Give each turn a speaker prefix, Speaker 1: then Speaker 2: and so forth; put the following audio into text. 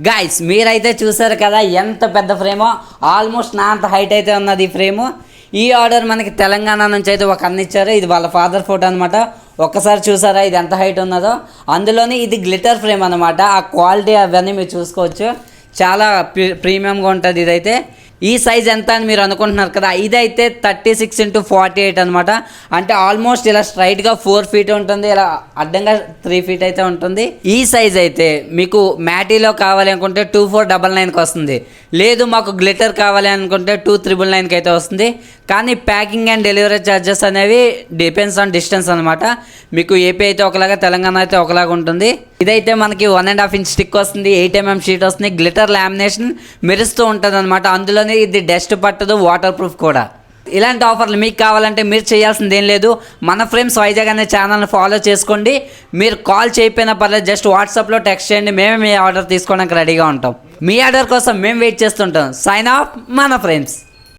Speaker 1: Guys మీరైతే చూసారు కదా ఎంత పెద్ద ఫ్రేమో, ఆల్మోస్ట్ నా అంత హైట్ అయితే ఉన్నది ఈ ఫ్రేము. ఈ ఆర్డర్ మనకి తెలంగాణ నుంచి అయితే ఒక అన్న ఇచ్చారు. ఇది వాళ్ళ ఫాదర్ ఫోటో అనమాట. ఒక్కసారి చూసారా ఇది ఎంత హైట్ ఉన్నదో. అందులోని ఇది గ్లిటర్ ఫ్రేమ్ అనమాట. ఆ క్వాలిటీ అవన్నీ మీరు చూసుకోవచ్చు. చాలా ప్రీమియంగా ఉంటుంది ఇదైతే. ఈ సైజ్ ఎంత అని మీరు అనుకుంటున్నారు కదా, ఇదైతే 36x48 అనమాట. అంటే ఆల్మోస్ట్ ఇలా స్ట్రైట్గా 4 ఫీట్ ఉంటుంది, ఇలా అడ్డంగా 3 ఫీట్ అయితే ఉంటుంది. ఈ సైజ్ అయితే మీకు మ్యాటీలో కావాలి అనుకుంటే 2499కి వస్తుంది. లేదు మాకు గ్లిటర్ కావాలి అనుకుంటే 2999కి అయితే వస్తుంది. కానీ ప్యాకింగ్ అండ్ డెలివరీ ఛార్జెస్ అనేవి డిపెండ్స్ ఆన్ డిస్టెన్స్ అనమాట. మీకు ఏపీ అయితే ఒకలాగా, తెలంగాణ అయితే ఒకలాగా ఉంటుంది. ఇదైతే మనకి 1.5 ఇంచ్ స్టిక్ వస్తుంది, 8mm షీట్ వస్తుంది, గ్లిటర్ లామినేషన్ మెరుస్తూ ఉంటుంది అనమాట. అందులోనే ఇది డస్ట్ పట్టదు, వాటర్ ప్రూఫ్ కూడా. ఇలాంటి ఆఫర్లు మీకు కావాలంటే మీరు చేయాల్సింది ఏం లేదు, మన ఫ్రేమ్స్ వైజాగ్ అనే ఛానల్ని ఫాలో చేసుకోండి. మీరు కాల్ చేయకపోయినా పర్లేదు, జస్ట్ వాట్సాప్లో టెక్స్ట్ చేయండి, మేమే మీ ఆర్డర్ తీసుకోవడానికి రెడీగా ఉంటాం. మీ ఆర్డర్ కోసం మేము వెయిట్ చేస్తుంటాం. సైన్ ఆఫ్ మన ఫ్రేమ్స్.